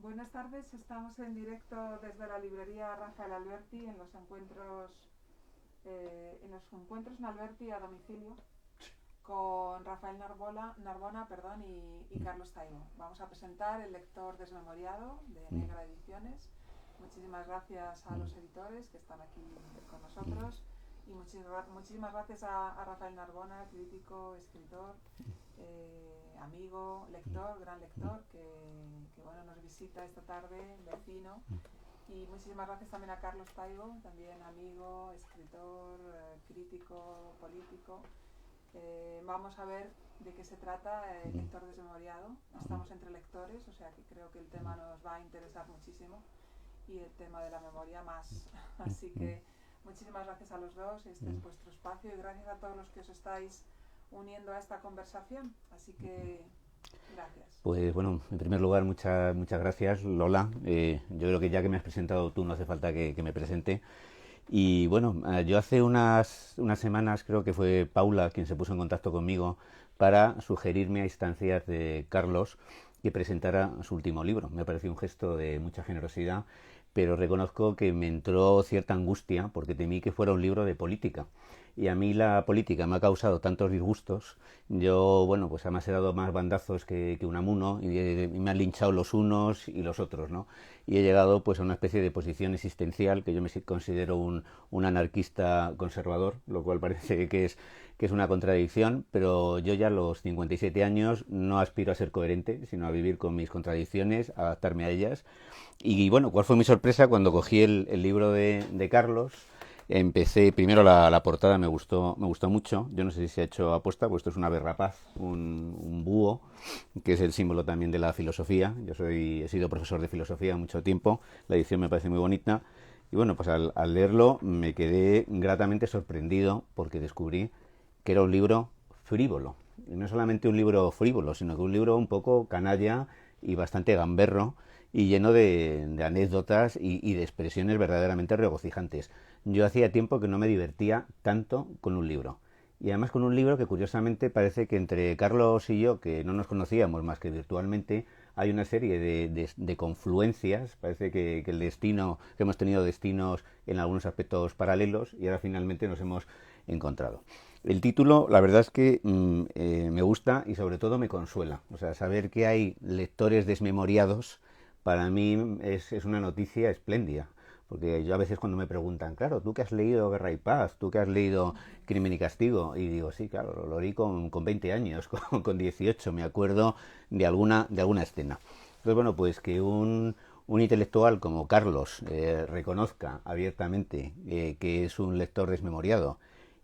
Buenas tardes, estamos en directo desde la librería Rafael Alberti en los encuentros en Alberti a domicilio con Rafael Narbona y Carlos Taibo. Vamos a presentar El lector desmemoriado de Negra Ediciones. Muchísimas gracias a los editores que están aquí con nosotros y muchísimas gracias a Rafael Narbona, crítico, escritor, amigo, lector, gran lector, que bueno, nos visita esta tarde, vecino. Y muchísimas gracias también a Carlos Taibo, también amigo, escritor, crítico, político. Vamos a ver de qué se trata el lector desmemoriado. Estamos entre lectores, o sea que creo que el tema nos va a interesar muchísimo y el tema de la memoria más. Así que muchísimas gracias a los dos, este es vuestro espacio y gracias a todos los que os estáis uniendo a esta conversación. Así que gracias. Pues bueno, en primer lugar, muchas gracias, Lola. Yo creo que ya que me has presentado tú, no hace falta que me presente. Y bueno, yo hace unas semanas creo que fue Paula quien se puso en contacto conmigo para sugerirme a instancias de Carlos que presentara su último libro. Me pareció un gesto de mucha generosidad, pero reconozco que me entró cierta angustia porque temí que fuera un libro de política. Y a mí la política me ha causado tantos disgustos. Yo, bueno, pues además he dado más bandazos que Unamuno y me han linchado los unos y los otros, ¿no? Y he llegado pues a una especie de posición existencial que yo me considero un anarquista conservador, lo cual parece que es una contradicción, pero yo ya a los 57 años no aspiro a ser coherente, sino a vivir con mis contradicciones, a adaptarme a ellas. Y bueno, ¿cuál fue mi sorpresa cuando cogí el libro de Carlos? Empecé, primero la portada me gustó mucho. Yo no sé si se ha hecho aposta, pues esto es un ave rapaz, un búho, que es el símbolo también de la filosofía. He sido profesor de filosofía mucho tiempo, la edición me parece muy bonita. Y bueno, pues al leerlo me quedé gratamente sorprendido porque descubrí que era un libro frívolo. Y no solamente un libro frívolo, sino que un libro un poco canalla y bastante gamberro y lleno de anécdotas y de expresiones verdaderamente regocijantes. Yo hacía tiempo que no me divertía tanto con un libro. Y además con un libro que curiosamente parece que entre Carlos y yo, que no nos conocíamos más que virtualmente, hay una serie de confluencias. Parece que el destino, que hemos tenido destinos en algunos aspectos paralelos y ahora finalmente nos hemos encontrado. El título, la verdad es que me gusta y sobre todo me consuela. O sea, saber que hay lectores desmemoriados para mí es una noticia espléndida. Porque yo a veces cuando me preguntan, claro, tú que has leído Guerra y Paz, tú que has leído Crimen y Castigo, y digo, sí, claro, lo leí con 20 años, con 18, me acuerdo de alguna escena. Entonces, bueno, pues que un intelectual como Carlos reconozca abiertamente que es un lector desmemoriado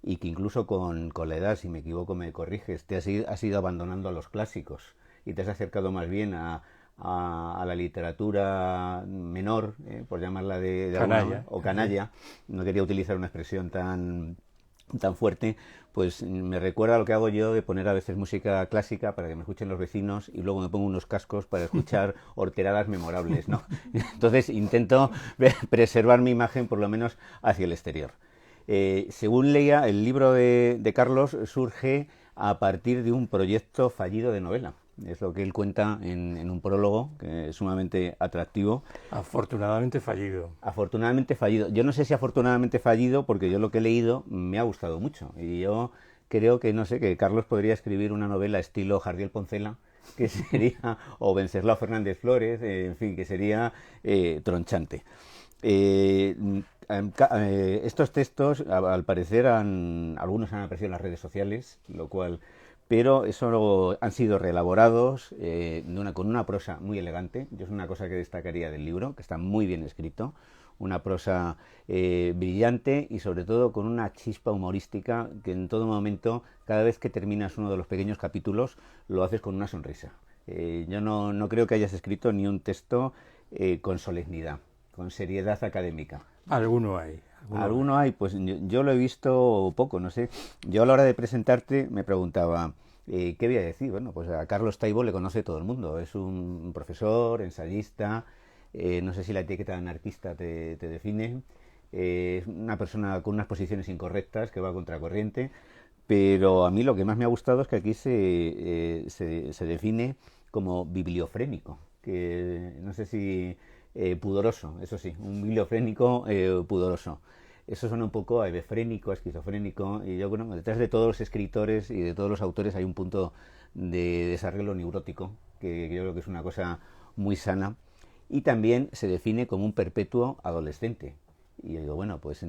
y que incluso con la edad, si me equivoco me corriges, has ido abandonando a los clásicos y te has acercado más bien a la literatura menor, por llamarla de alguna manera, Canalla. o canalla, no quería utilizar una expresión tan fuerte, pues me recuerda a lo que hago yo de poner a veces música clásica para que me escuchen los vecinos y luego me pongo unos cascos para escuchar horteradas memorables, ¿no? Entonces intento preservar mi imagen por lo menos hacia el exterior. Según leía, el libro de Carlos surge a partir de un proyecto fallido de novela. Es lo que él cuenta en un prólogo, que es sumamente atractivo. Afortunadamente fallido. Afortunadamente fallido. Yo no sé si afortunadamente fallido, porque yo lo que he leído me ha gustado mucho. Y yo creo que, no sé, que Carlos podría escribir una novela estilo Jardiel Poncela, que sería, o Wenceslao Fernández Flores, en fin, que sería tronchante. Eh, Estos textos, al parecer, algunos han aparecido en las redes sociales, lo cual, pero eso han sido reelaborados con una prosa muy elegante. Yo es una cosa que destacaría del libro, que está muy bien escrito, una prosa brillante y sobre todo con una chispa humorística que en todo momento, cada vez que terminas uno de los pequeños capítulos, lo haces con una sonrisa. Yo no creo que hayas escrito ni un texto con solemnidad, con seriedad académica. Alguno hay. Alguno hay, pues yo lo he visto poco, no sé. Yo a la hora de presentarte me preguntaba, ¿qué voy a decir? Bueno, pues a Carlos Taibo le conoce todo el mundo. Es un profesor, ensayista, no sé si la etiqueta de anarquista te define. Es una persona con unas posiciones incorrectas que va a contracorriente. Pero a mí lo que más me ha gustado es que aquí se define como bibliofrénico, que no sé si pudoroso, eso sí, un bibliofrénico pudoroso. Eso suena un poco a hebefrénico, a esquizofrénico, y yo creo que detrás de todos los escritores y de todos los autores hay un punto de desarreglo neurótico, que yo creo que es una cosa muy sana, y también se define como un perpetuo adolescente. Y yo digo, bueno, pues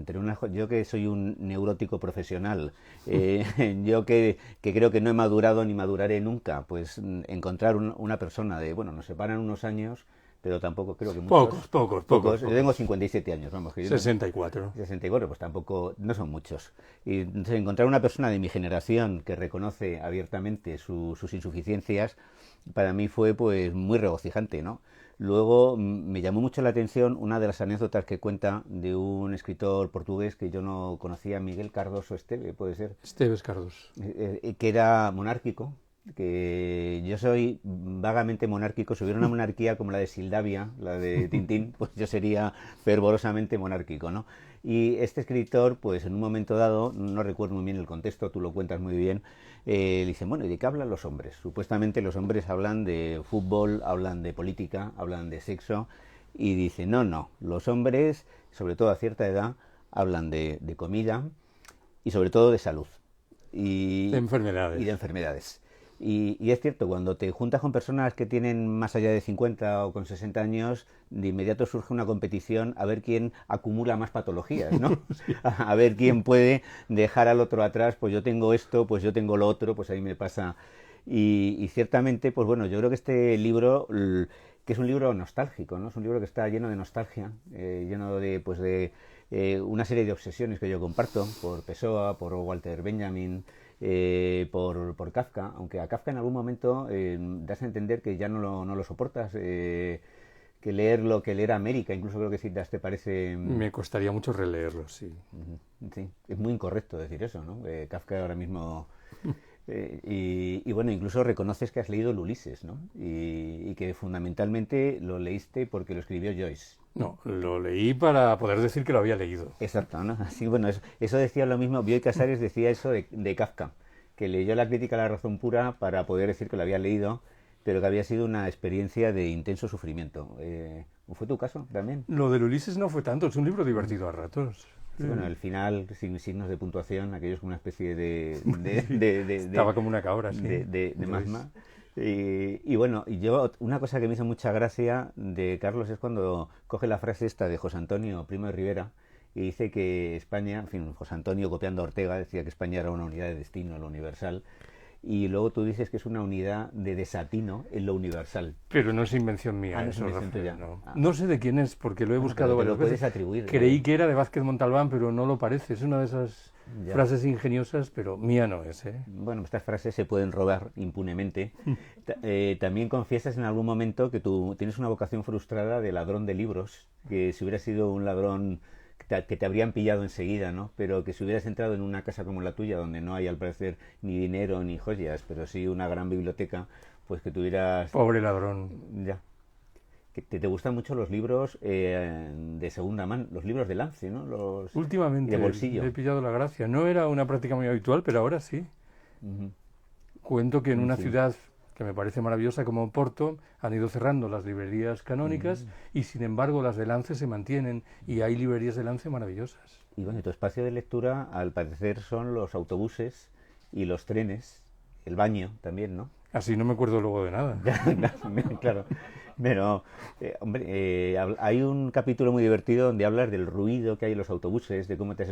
yo que soy un neurótico profesional, yo que creo que no he madurado ni maduraré nunca, pues encontrar una persona de, nos separan unos años, pero tampoco creo que muchos. Pocos. Yo tengo 57 años, vamos. Que yo 64. 64, pues tampoco, no son muchos. Y entonces, encontrar una persona de mi generación que reconoce abiertamente sus insuficiencias, para mí fue pues muy regocijante, ¿no? Luego me llamó mucho la atención una de las anécdotas que cuenta de un escritor portugués que yo no conocía, Miguel Cardoso Esteve, puede ser. Esteves Cardoso. Que era monárquico, que yo soy vagamente monárquico. Si hubiera una monarquía como la de Sildavia, la de Tintín, pues yo sería fervorosamente monárquico, ¿no? Y este escritor, pues en un momento dado, no recuerdo muy bien el contexto, tú lo cuentas muy bien, le dicen, bueno, ¿y de qué hablan los hombres? Supuestamente los hombres hablan de fútbol, hablan de política, hablan de sexo, y dice, no, los hombres, sobre todo a cierta edad, hablan de comida y sobre todo de salud. De enfermedades. Y de enfermedades. Y es cierto, cuando te juntas con personas que tienen más allá de 50 o con 60 años, de inmediato surge una competición a ver quién acumula más patologías, ¿no? Sí. A ver quién puede dejar al otro atrás, pues yo tengo esto, pues yo tengo lo otro, pues ahí me pasa. Y ciertamente, pues bueno, yo creo que este libro, que es un libro nostálgico, ¿no? Es un libro que está lleno de nostalgia, lleno de una serie de obsesiones que yo comparto, por Pessoa, por Walter Benjamin, por Kafka, aunque a Kafka en algún momento das a entender que ya no lo soportas, que leer América, incluso creo que citas, te parece... Me costaría mucho releerlo, sí. Sí, es muy incorrecto decir eso, ¿no? Kafka ahora mismo... y bueno, incluso reconoces que has leído el Ulises, ¿no? Y que fundamentalmente lo leíste porque lo escribió Joyce. No, lo leí para poder decir que lo había leído. Exacto, ¿no? Así, bueno, eso decía lo mismo. Bioy Casares decía eso de Kafka, que leyó la crítica a la razón pura para poder decir que lo había leído, pero que había sido una experiencia de intenso sufrimiento. ¿Fue tu caso también? Lo del Ulises no fue tanto, es un libro divertido a ratos. Sí, bueno, el final, sin signos de puntuación, aquello es como una especie de estaba como una cabra, sí. De magma. Y bueno, una cosa que me hizo mucha gracia de Carlos es cuando coge la frase esta de José Antonio Primo de Rivera y dice que España, en fin, José Antonio copiando a Ortega decía que España era una unidad de destino, lo universal, y luego tú dices que es una unidad de desatino en lo universal. Pero no es invención mía, no eso, es invención tuya. No. No sé de quién es, porque lo he buscado varias veces. Atribuir, creí que era de Vázquez Montalbán, pero no lo parece, es una de esas frases ingeniosas, pero mía no es, ¿eh? Bueno, estas frases se pueden robar impunemente. También confiesas en algún momento que tú tienes una vocación frustrada de ladrón de libros, que si hubieras sido un ladrón que te habrían pillado enseguida, ¿no? Pero que si hubieras entrado en una casa como la tuya, donde no hay al parecer ni dinero ni joyas, pero sí una gran biblioteca, pues que tuvieras... Pobre ladrón. Ya. Que te gustan mucho los libros de segunda mano, los libros de lance, ¿no? Últimamente de bolsillo. he pillado la gracia. No era una práctica muy habitual, pero ahora sí. Cuento que en una ciudad que me parece maravillosa como Oporto han ido cerrando las librerías canónicas y sin embargo las de Lance se mantienen y hay librerías de Lance maravillosas. Y bueno, tu espacio de lectura al parecer son los autobuses y los trenes, el baño también, ¿no? Así no me acuerdo luego de nada. Claro. Pero, hombre, hay un capítulo muy divertido donde hablas del ruido que hay en los autobuses, de cómo te has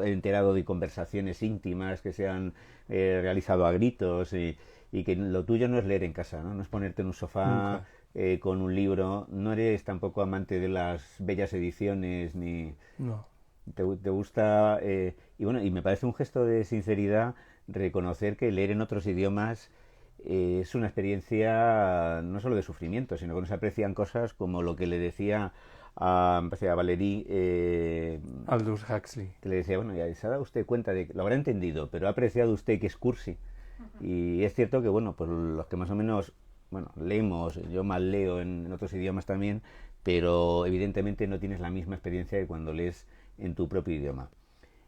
enterado de conversaciones íntimas que se han realizado a gritos y que lo tuyo no es leer en casa, ¿no? No es ponerte en un sofá con un libro. No eres tampoco amante de las bellas ediciones ni... No. Te gusta... y bueno, y me parece un gesto de sinceridad reconocer que leer en otros idiomas es una experiencia no solo de sufrimiento, sino que no se aprecian cosas como lo que le decía a Valéry Aldous Huxley, que le decía, bueno, ya se ha dado usted cuenta de que lo habrá entendido, pero ha apreciado usted que es cursi. Y es cierto que, bueno, pues los que más o menos, bueno, leemos, yo mal leo en otros idiomas también, pero evidentemente no tienes la misma experiencia que cuando lees en tu propio idioma.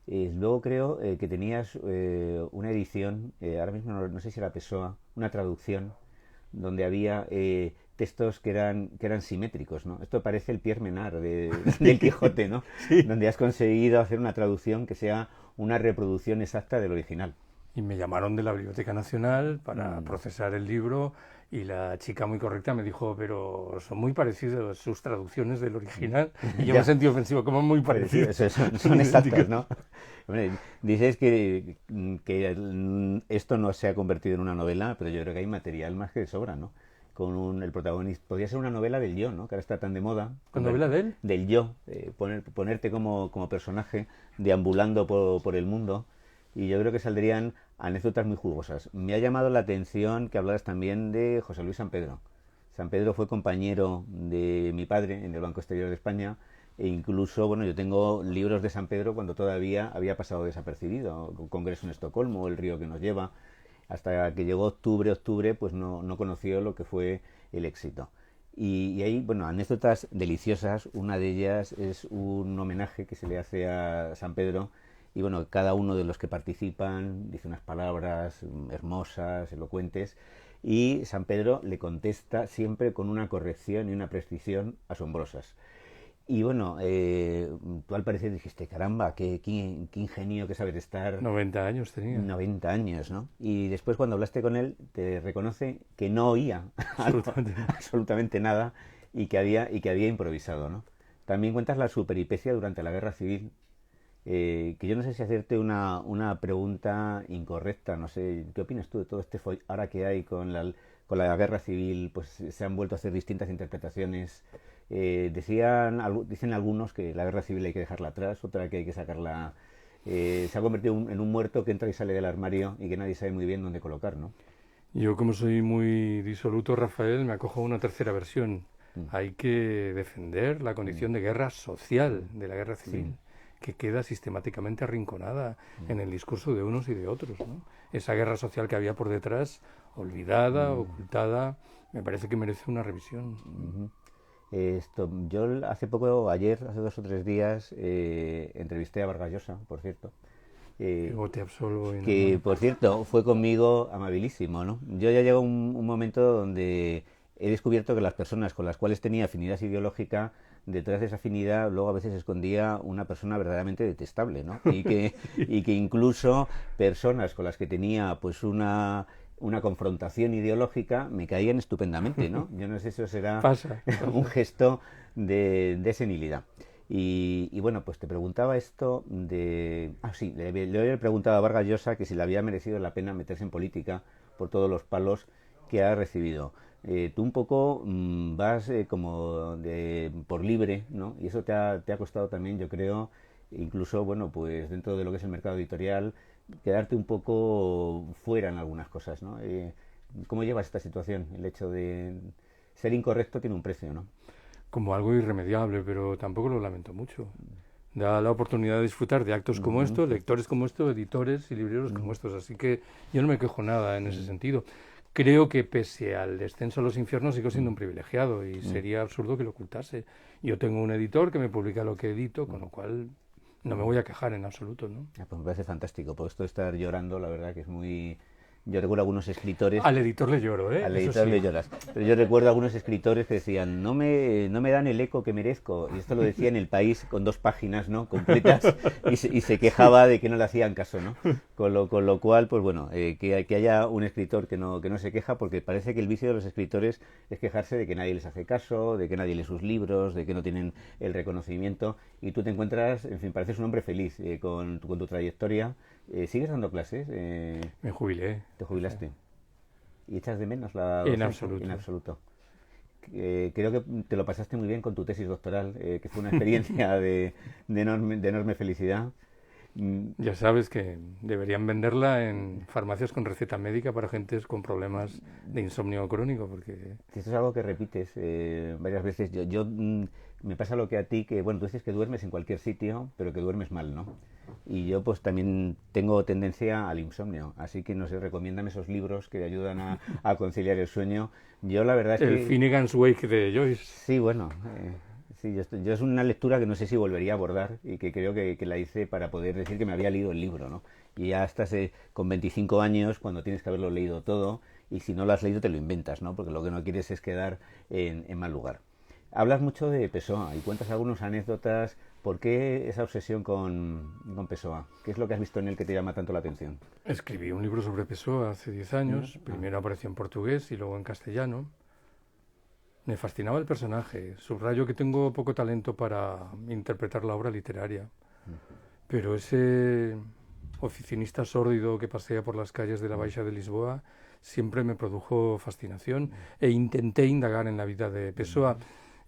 Luego creo que tenías una edición, ahora mismo no sé si era Pessoa, una traducción, donde había textos que eran simétricos, ¿no? Esto parece el Pierre Menard del Quijote, ¿no? Sí. Donde has conseguido hacer una traducción que sea una reproducción exacta del original. Y me llamaron de la Biblioteca Nacional para procesar el libro y la chica muy correcta me dijo, pero son muy parecidos sus traducciones del original. Y yo me sentí ofensivo, como muy parecidos. Son exactas, ¿no? Hombre, dices que esto no se ha convertido en una novela, pero yo creo que hay material más que de sobra, ¿no? El protagonista. Podría ser una novela del yo, ¿no? Que ahora está tan de moda. ¿Con novela de él? Del yo. Ponerte como personaje deambulando por el mundo. Y yo creo que saldrían anécdotas muy jugosas. Me ha llamado la atención que hablaras también de José Luis San Pedro. San Pedro fue compañero de mi padre en el Banco Exterior de España e incluso, bueno, yo tengo libros de San Pedro cuando todavía había pasado desapercibido. El Congreso en Estocolmo, El río que nos lleva. Hasta que llegó octubre, pues no conoció lo que fue el éxito. Y hay, bueno, anécdotas deliciosas. Una de ellas es un homenaje que se le hace a San Pedro. Y bueno, cada uno de los que participan dice unas palabras hermosas, elocuentes, y San Pedro le contesta siempre con una corrección y una precisión asombrosas. Y bueno, tú al parecer dijiste, caramba, qué ingenio, qué saber estar. 90 años tenía. 90 años, ¿no? Y después cuando hablaste con él, te reconoce que no oía absolutamente nada y que había improvisado, ¿no? También cuentas su peripecia durante la Guerra Civil. Que yo no sé si hacerte una pregunta incorrecta, no sé, ¿qué opinas tú de todo este ahora que hay con la guerra civil? Pues se han vuelto a hacer distintas interpretaciones. Dicen algunos que la guerra civil hay que dejarla atrás, otra que hay que sacarla. Se ha convertido en un muerto que entra y sale del armario y que nadie sabe muy bien dónde colocar, ¿no? Yo, como soy muy disoluto, Rafael, me acojo a una tercera versión. Hay que defender la condición de guerra social de la guerra civil. Que queda sistemáticamente arrinconada en el discurso de unos y de otros, ¿no? Esa guerra social que había por detrás, olvidada, ocultada, me parece que merece una revisión. Yo hace 2 o 3 días, entrevisté a Vargas Llosa, por cierto. Te absolvo que, por cierto, fue conmigo amabilísimo, ¿no? Yo ya llegó un momento donde he descubierto que las personas con las cuales tenía afinidad ideológica, detrás de esa afinidad luego a veces escondía una persona verdaderamente detestable, ¿no? Y que incluso personas con las que tenía pues una confrontación ideológica me caían estupendamente, ¿no? Yo no sé si eso será un gesto de senilidad. Y bueno, pues te preguntaba esto de... sí, le había preguntado a Vargas Llosa que si le había merecido la pena meterse en política por todos los palos que ha recibido. Tú un poco vas como por libre, ¿no? Y eso te ha costado también, yo creo, incluso, bueno, pues dentro de lo que es el mercado editorial, quedarte un poco fuera en algunas cosas, ¿no? ¿Cómo llevas esta situación? El hecho de ser incorrecto tiene un precio, ¿no? Como algo irremediable, pero tampoco lo lamento mucho. Da la oportunidad de disfrutar de actos como estos, lectores como estos, editores y libreros como estos. Así que yo no me quejo nada en ese sentido. Creo que pese al descenso a los infiernos sigo siendo un privilegiado y sería absurdo que lo ocultase. Yo tengo un editor que me publica lo que edito, con lo cual no me voy a quejar en absoluto, ¿no? Pues me parece fantástico. Por esto de estar llorando, la verdad que es muy... Yo recuerdo algunos escritores... Al editor le lloro, ¿eh? Al editor le lloras. Pero yo recuerdo algunos escritores que decían, no me dan el eco que merezco. Y esto lo decía en El País con 2 páginas, ¿no? Completas, y se quejaba de que no le hacían caso, ¿no? Con lo cual, pues bueno, que haya un escritor que no se queja, porque parece que el vicio de los escritores es quejarse de que nadie les hace caso, de que nadie lee sus libros, de que no tienen el reconocimiento. Y tú te encuentras, en fin, pareces un hombre feliz con tu trayectoria. ¿Sigues dando clases? Me jubilé. ¿Te jubilaste? ¿Y echas de menos la docencia? En absoluto. Creo que te lo pasaste muy bien con tu tesis doctoral, que fue una experiencia de enorme felicidad. Ya sabes que deberían venderla en farmacias con receta médica para gentes con problemas de insomnio crónico, porque... Esto es algo que repites varias veces. Yo me pasa lo que a ti, que bueno, tú dices que duermes en cualquier sitio, pero que duermes mal, ¿no? Y yo pues también tengo tendencia al insomnio, así que no sé, recomiéndame esos libros que ayudan a conciliar el sueño. Yo la verdad es que... El Finnegan's Wake de Joyce. Sí, bueno... Sí, yo es una lectura que no sé si volvería a abordar y que creo que la hice para poder decir que me había leído el libro, ¿no? Y ya estás con 25 años, cuando tienes que haberlo leído todo, y si no lo has leído te lo inventas, ¿no? Porque lo que no quieres es quedar en mal lugar. Hablas mucho de Pessoa y cuentas algunas anécdotas. ¿Por qué esa obsesión con Pessoa? ¿Qué es lo que has visto en él que te llama tanto la atención? Escribí un libro sobre Pessoa hace 10 años. Primero apareció en portugués y luego en castellano. Me fascinaba el personaje. Subrayo que tengo poco talento para interpretar la obra literaria. Pero ese oficinista sórdido que pasea por las calles de la Baixa de Lisboa siempre me produjo fascinación e intenté indagar en la vida de Pessoa.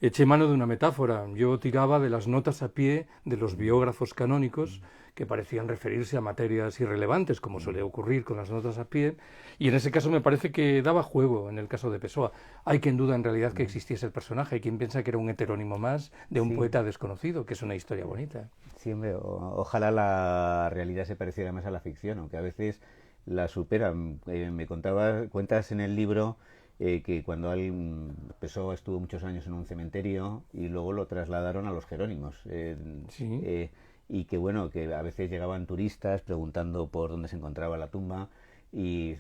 Eché mano de una metáfora. Yo tiraba de las notas a pie de los biógrafos canónicos que parecían referirse a materias irrelevantes, como suele ocurrir con las notas a pie, y en ese caso me parece que daba juego en el caso de Pessoa. Hay quien duda en realidad que existiese el personaje, hay quien piensa que era un heterónimo más de un poeta desconocido, que es una historia bonita. Sí, hombre, ojalá la realidad se pareciera más a la ficción, aunque a veces la supera. Cuentas en el libro que cuando Pessoa estuvo muchos años en un cementerio y luego lo trasladaron a los Jerónimos. Sí. Y que bueno, que a veces llegaban turistas preguntando por dónde se encontraba la tumba y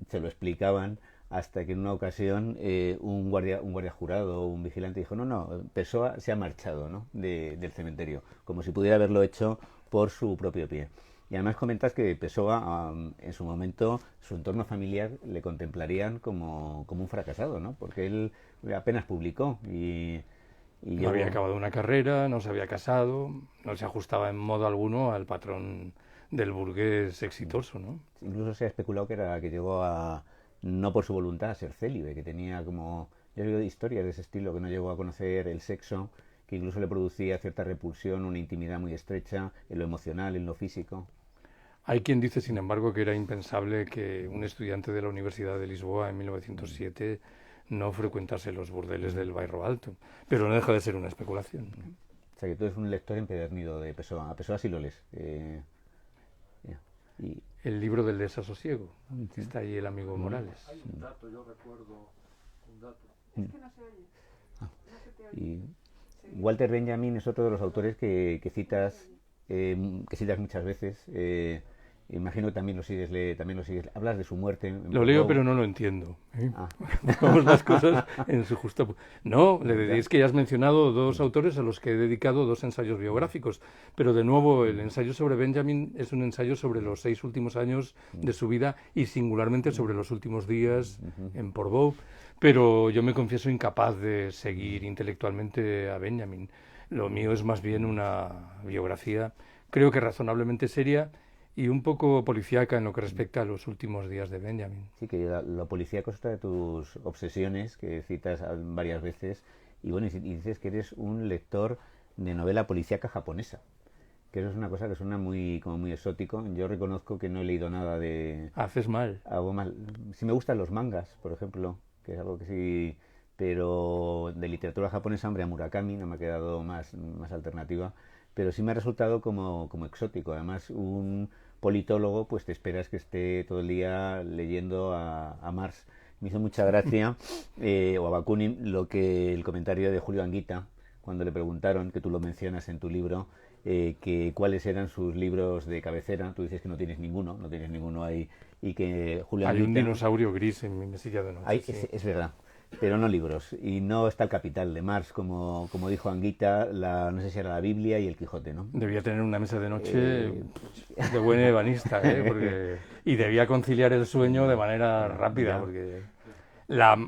se lo explicaban hasta que en una ocasión un guardia jurado o un vigilante dijo, no, Pessoa se ha marchado, ¿no? del cementerio, como si pudiera haberlo hecho por su propio pie. Y además comentas que Pessoa, en su momento, su entorno familiar le contemplarían como un fracasado, ¿no? Porque él apenas publicó y no había acabado una carrera, no se había casado, no se ajustaba en modo alguno al patrón del burgués exitoso, ¿no? Incluso se ha especulado que llegó a, no por su voluntad, a ser célibe, que tenía como, yo he oído historias de ese estilo, que no llegó a conocer el sexo, que incluso le producía cierta repulsión, una intimidad muy estrecha en lo emocional, en lo físico. Hay quien dice, sin embargo, que era impensable que un estudiante de la Universidad de Lisboa en 1907 no frecuentase los burdeles del Bairro Alto, pero no deja de ser una especulación. O sea que tú eres un lector empedernido de Pessoa. A Pessoa sí lo lees. El libro del desasosiego. Está ahí el amigo Morales. Hay un dato, yo recuerdo un dato. Es que no se oye. No se te oye. Y Walter Benjamin es otro de los autores que citas muchas veces. Imagino que también lo sigues. Hablas de su muerte. Lo leo, pero no lo entiendo. Pongamos las cosas en su justa. No, es que ya has mencionado dos autores a los que he dedicado 2 ensayos biográficos, pero de nuevo el ensayo sobre Benjamin es un ensayo sobre los 6 últimos años de su vida y singularmente sobre los últimos días en Portbou. Pero yo me confieso incapaz de seguir intelectualmente a Benjamin. Lo mío es más bien una biografía, creo que razonablemente seria y un poco policíaca en lo que respecta a los últimos días de Benjamin. Sí, que lo policíaco es otra de tus obsesiones, que citas varias veces, y bueno, y dices que eres un lector de novela policíaca japonesa, que eso es una cosa que suena como muy exótico. Yo reconozco que no he leído nada de... Haces mal. Hago mal. Sí me gustan los mangas, por ejemplo, que es algo que sí... Pero de literatura japonesa, hombre, a Murakami no me ha quedado más alternativa, pero sí me ha resultado como exótico. Además, un politólogo, pues te esperas que esté todo el día leyendo a Marx. Me hizo mucha gracia, o a Bakunin, el comentario de Julio Anguita, cuando le preguntaron, que tú lo mencionas en tu libro, que cuáles eran sus libros de cabecera. Tú dices que no tienes ninguno ahí, y que Julio Anguita... Hay un dinosaurio gris en mi mesilla de noche. Sí. Es verdad. Pero no libros, y no está el Capital de Marx, como dijo Anguita, no sé si era la Biblia y el Quijote, ¿no? Debía tener una mesa de noche de buen ebanista, y debía conciliar el sueño de manera rápida, porque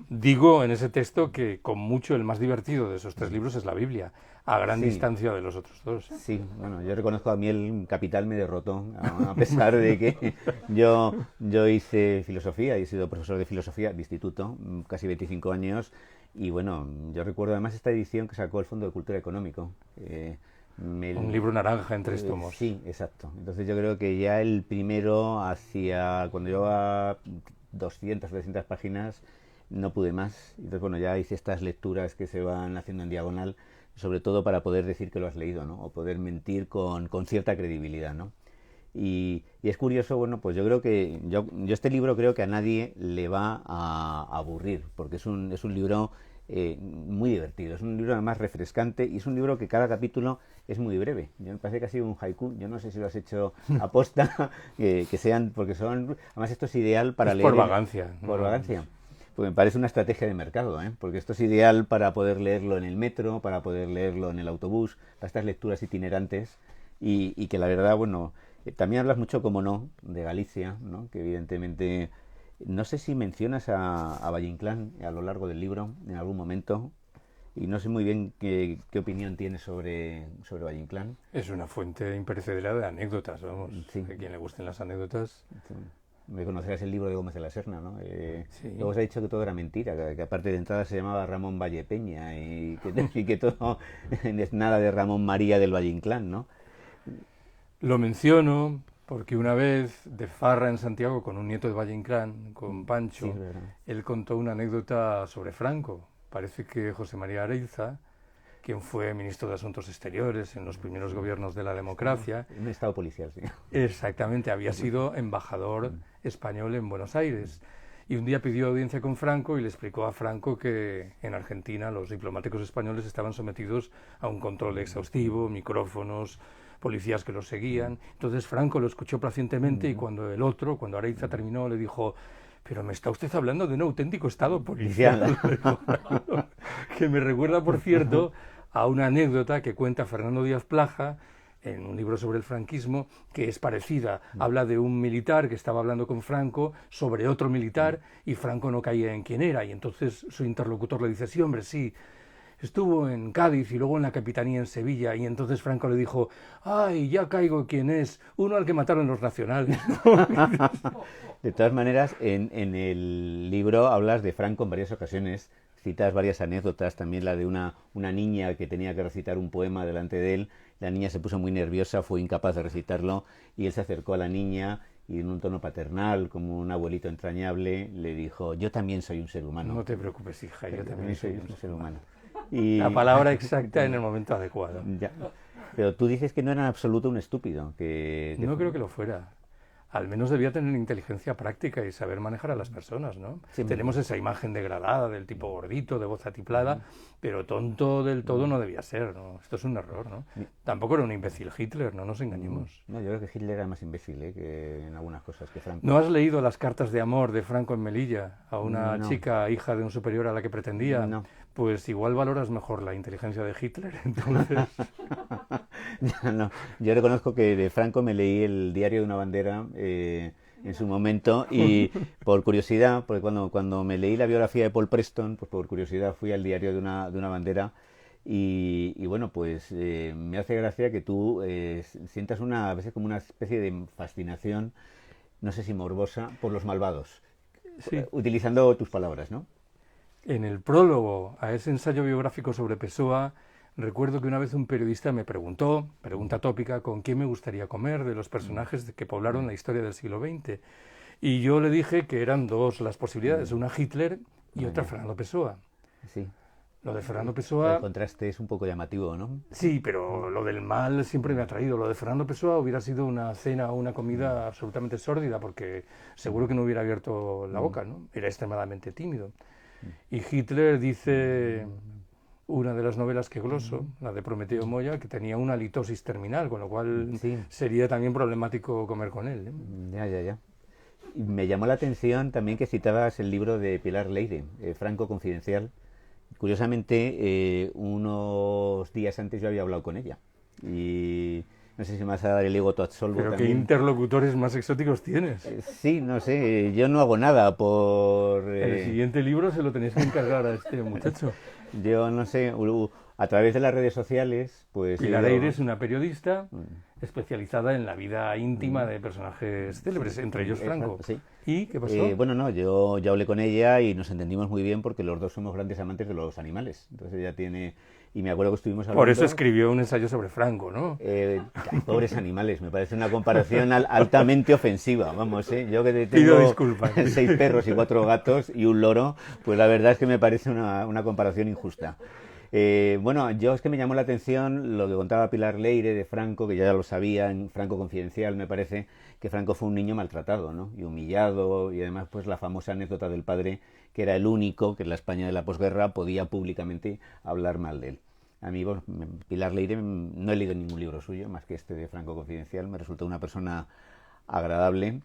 digo en ese texto que con mucho el más divertido de esos 3 libros es la Biblia, a gran distancia de los otros 2. Sí, bueno, yo reconozco, a mí el Capital me derrotó, a pesar de que yo hice filosofía y he sido profesor de filosofía de instituto casi 25 años, y bueno, yo recuerdo además esta edición que sacó el Fondo de Cultura Económico. Un libro naranja en 3 tomos. Sí, exacto. Entonces yo creo que ya el primero, cuando llevaba 200, 300 páginas, no pude más. Entonces, bueno, ya hice estas lecturas que se van haciendo en diagonal, sobre todo para poder decir que lo has leído, ¿no? O poder mentir con cierta credibilidad, ¿no? Y es curioso, bueno, pues yo creo que yo este libro creo que a nadie le va a aburrir, porque es un libro muy divertido. Es un libro además refrescante y es un libro que cada capítulo es muy breve. Yo me parece que ha sido un haiku. Yo no sé si lo has hecho aposta, que sean, porque son, además esto es ideal para leer. Por vagancia. Por vagancia. Pues me parece una estrategia de mercado, porque esto es ideal para poder leerlo en el metro, para poder leerlo en el autobús, para estas lecturas itinerantes y que la verdad, bueno, también hablas mucho, como no, de Galicia, ¿no? Que evidentemente, no sé si mencionas a Valle Inclán a lo largo del libro en algún momento y no sé muy bien qué opinión tienes sobre Valle Inclán. Es una fuente imperecedera de anécdotas, vamos, sí. A quien le gusten las anécdotas. Sí. Me conocerás el libro de Gómez de la Serna, ¿no? Sí. Luego se ha dicho que todo era mentira, que aparte de entrada se llamaba Ramón Vallepeña y que todo es nada de Ramón María del Valle Inclán, ¿no? Lo menciono porque una vez, de farra en Santiago con un nieto de Valle Inclán, con Pancho, Sí, él contó una anécdota sobre Franco. Parece que José María Areiza, quien fue ministro de Asuntos Exteriores en los primeros gobiernos de la democracia. Un estado policial, sí. Exactamente, había sido embajador español en Buenos Aires. Y un día pidió audiencia con Franco y le explicó a Franco que en Argentina los diplomáticos españoles estaban sometidos a un control exhaustivo, micrófonos, policías que los seguían. Entonces Franco lo escuchó pacientemente y cuando Areiza terminó, le dijo: pero me está usted hablando de un auténtico estado policial. Que me recuerda, por cierto, a una anécdota que cuenta Fernando Díaz Plaja en un libro sobre el franquismo, que es parecida. Habla de un militar que estaba hablando con Franco sobre otro militar y Franco no caía en quién era. Y entonces su interlocutor le dice: sí, hombre, sí, estuvo en Cádiz y luego en la Capitanía en Sevilla. Y entonces Franco le dijo: ay, ya caigo quién es, uno al que mataron los nacionales. De todas maneras, en el libro hablas de Franco en varias ocasiones, citas varias anécdotas, también la de una niña que tenía que recitar un poema delante de él. La niña se puso muy nerviosa, fue incapaz de recitarlo y él se acercó a la niña y en un tono paternal, como un abuelito entrañable, le dijo: yo también soy un ser humano. No te preocupes, hija, yo también soy un ser humano. Y... la palabra exacta en el momento adecuado. Ya. Pero tú dices que no era en absoluto un estúpido. No creo que lo fuera. Al menos debía tener inteligencia práctica y saber manejar a las personas, ¿no? Sí, tenemos esa imagen degradada del tipo gordito, de voz atiplada, pero tonto del todo no debía ser, ¿no? Esto es un error, ¿no? Tampoco era un imbécil Hitler, no nos engañemos. No, yo creo que Hitler era más imbécil, que en algunas cosas que Franco. ¿No has leído las cartas de amor de Franco en Melilla a una chica hija de un superior a la que pretendía? No. Pues igual valoras mejor la inteligencia de Hitler, entonces. No, yo reconozco que de Franco me leí el diario de una bandera en su momento y por curiosidad, porque cuando me leí la biografía de Paul Preston, pues por curiosidad fui al diario de una bandera y bueno, pues me hace gracia que tú sientas a veces como una especie de fascinación, no sé si morbosa, por los malvados, sí, utilizando tus palabras, ¿no? En el prólogo a ese ensayo biográfico sobre Pessoa, recuerdo que una vez un periodista me preguntó, pregunta tópica, con quién me gustaría comer de los personajes que poblaron la historia del siglo XX. Y yo le dije que eran dos las posibilidades, una Hitler y otra Fernando Pessoa. Sí. Lo de Fernando Pessoa... El contraste es un poco llamativo, ¿no? Sí, pero lo del mal siempre me ha traído. Lo de Fernando Pessoa hubiera sido una cena o una comida absolutamente sórdida, porque seguro que no hubiera abierto la boca, ¿no? Era extremadamente tímido. Y Hitler dice, una de las novelas que gloso, la de Prometeo Moya, que tenía una litosis terminal, con lo cual sería también problemático comer con él, ¿eh? Ya. Y me llamó la atención también que citabas el libro de Pilar Leire, Franco Confidencial. Curiosamente, unos días antes yo había hablado con ella. Y no sé si me vas a dar el ego tu absolvo. Pero también. ¿qué interlocutores más exóticos tienes? Sí, no sé, yo no hago nada por... El siguiente libro se lo tenéis que encargar a este muchacho. Yo no sé, a través de las redes sociales, pues... Pilar Leire es una periodista especializada en la vida íntima de personajes célebres, entre ellos Franco. Sí. ¿Y qué pasó? Bueno, no, yo ya hablé con ella y nos entendimos muy bien porque los dos somos grandes amantes de los animales. Entonces ella tiene... Y me acuerdo que estuvimos hablando... Por eso escribió un ensayo sobre Franco, ¿no? Pobres animales, me parece una comparación altamente ofensiva, vamos, yo que Pido tengo disculpas. 6 perros y 4 gatos y un loro, pues la verdad es que me parece una comparación injusta. Bueno, yo es que me llamó la atención lo que contaba Pilar Leire de Franco, que ya lo sabía, en Franco Confidencial me parece, que Franco fue un niño maltratado, ¿no? Y humillado, y además pues la famosa anécdota del padre que era el único que en la España de la posguerra podía públicamente hablar mal de él. A mí, bueno, Pilar Leire, no he leído ningún libro suyo, más que este de Franco Confidencial, me resultó una persona agradable.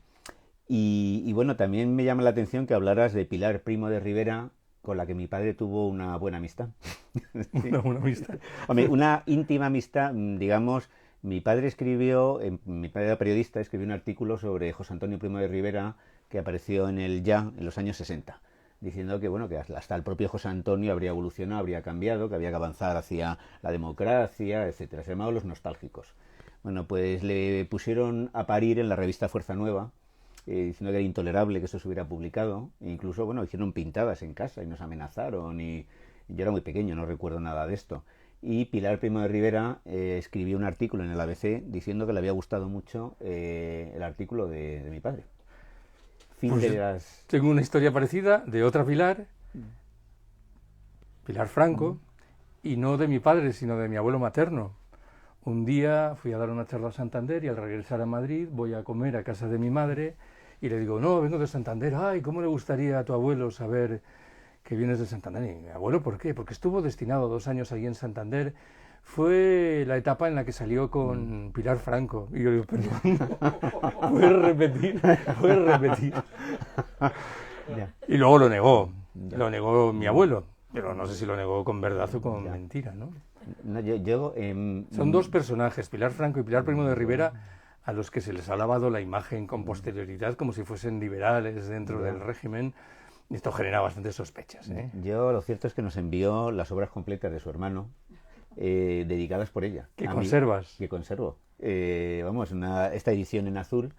Y bueno, también me llama la atención que hablaras de Pilar Primo de Rivera, con la que mi padre tuvo una buena amistad. Sí. Una buena amistad. Hombre, una íntima amistad, digamos. Mi padre mi padre era periodista, escribió un artículo sobre José Antonio Primo de Rivera que apareció en el Ya en los años 60, diciendo que bueno, que hasta el propio José Antonio habría evolucionado, habría cambiado, que había que avanzar hacia la democracia, etcétera. Se llamaban Los Nostálgicos. Bueno, pues le pusieron a parir en la revista Fuerza Nueva, diciendo que era intolerable que eso se hubiera publicado, e incluso, bueno, hicieron pintadas en casa y nos amenazaron, y yo era muy pequeño, no recuerdo nada de esto. Y Pilar Primo de Rivera escribió un artículo en el ABC diciendo que le había gustado mucho el artículo de mi padre. Pues tengo una historia parecida de otra Pilar, Pilar Franco, y no de mi padre, sino de mi abuelo materno. Un día fui a dar una charla a Santander y al regresar a Madrid voy a comer a casa de mi madre y le digo, no, vengo de Santander. Ay, ¿cómo le gustaría a tu abuelo saber que vienes de Santander? Y mi abuelo, ¿por qué? Porque estuvo destinado 2 años allí en Santander. Fue la etapa en la que salió con Pilar Franco. Y yo digo, perdón, ¿puedes repetir? ¿Puedes repetir? Y luego lo negó mi abuelo, pero no sé si lo negó con verdad o con mentira, ¿no? No, Son 2 personajes, Pilar Franco y Pilar Primo de Rivera, a los que se les ha lavado la imagen con posterioridad como si fuesen liberales dentro del régimen. Y esto genera bastantes sospechas, ¿eh? Yo lo cierto es que nos envió las obras completas de su hermano, dedicadas por ella. ¿Qué conservas? Que conservo. Vamos, esta edición en azul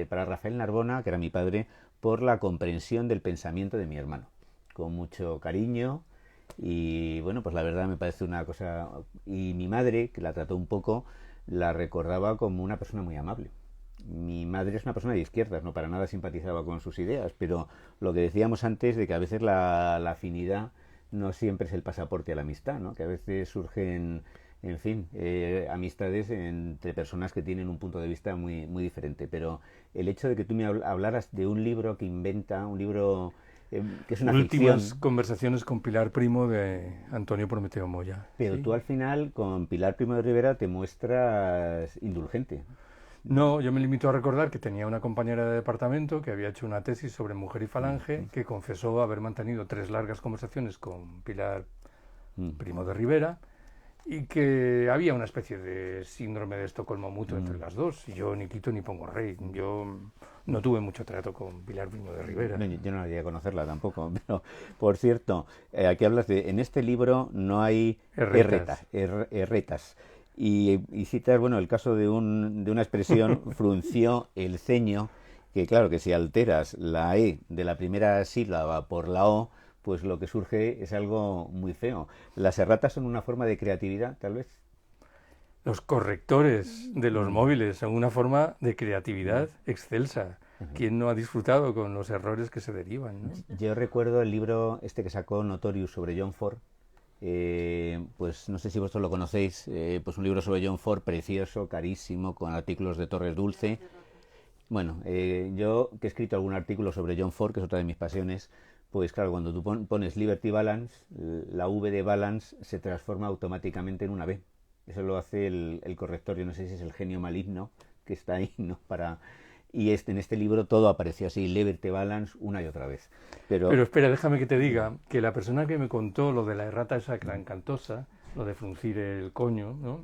para Rafael Narbona, que era mi padre, por la comprensión del pensamiento de mi hermano. Con mucho cariño y bueno, pues la verdad me parece una cosa... Y mi madre, que la trató un poco, la recordaba como una persona muy amable. Mi madre es una persona de izquierdas, no para nada simpatizaba con sus ideas, pero lo que decíamos antes de que a veces la afinidad no siempre es el pasaporte a la amistad, ¿no? Que a veces surgen, en fin, amistades entre personas que tienen un punto de vista muy, muy diferente. Pero el hecho de que tú me hablaras de un libro que inventa, un libro que es una Últimas ficción, conversaciones con Pilar Primo de Antonio Prometeo Moya. pero ¿sí? Tú al final con Pilar Primo de Rivera te muestras indulgente. No, yo me limito a recordar que tenía una compañera de departamento que había hecho una tesis sobre mujer y falange, que confesó haber mantenido 3 largas conversaciones con Pilar Primo de Rivera, y que había una especie de síndrome de Estocolmo mutuo entre las dos. Y yo ni quito ni pongo rey. Yo no tuve mucho trato con Pilar Primo de Rivera. No, yo no llegué a conocerla tampoco. Pero, por cierto, aquí hablas de... En este libro no hay erretas. Y citas, bueno, el caso de una expresión, frunció el ceño, que claro, que si alteras la E de la primera sílaba por la O, pues lo que surge es algo muy feo. ¿Las erratas son una forma de creatividad, tal vez? Los correctores de los móviles son una forma de creatividad excelsa. ¿Quién no ha disfrutado con los errores que se derivan, ¿no? Yo recuerdo el libro este que sacó Notorious sobre John Ford. Pues no sé si vosotros lo conocéis, pues un libro sobre John Ford precioso, carísimo, con artículos de Torres Dulce. Bueno, yo que he escrito algún artículo sobre John Ford, que es otra de mis pasiones, pues claro, cuando tú pones Liberty Balance, la V de Balance se transforma automáticamente en una B. Eso lo hace el corrector, yo no sé si es el genio maligno que está ahí, ¿no? Y en este libro todo apareció así, Liberty Balance, una y otra vez. Pero espera, déjame que te diga que la persona que me contó lo de la errata esa cantosa, lo de fruncir el coño, ¿no?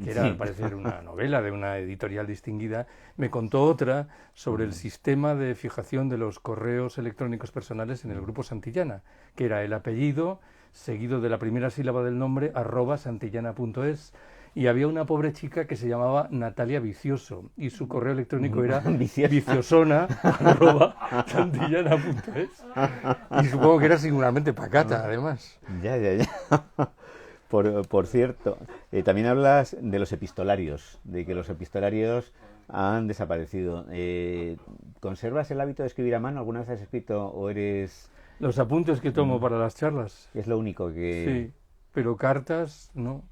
Que era al parecer una novela de una editorial distinguida, me contó otra sobre el sistema de fijación de los correos electrónicos personales en el grupo Santillana, que era el apellido seguido de la primera sílaba del nombre @santillana.es. Y había una pobre chica que se llamaba Natalia Vicioso y su correo electrónico era viciosona@santillana.es. Y supongo que era singularmente pacata, además. Ya. Por cierto, también hablas de los epistolarios, de que los epistolarios han desaparecido. ¿Conservas el hábito de escribir a mano? ¿Alguna vez has escrito o eres...? Los apuntes que tomo para las charlas. Es lo único que... Sí, pero cartas no.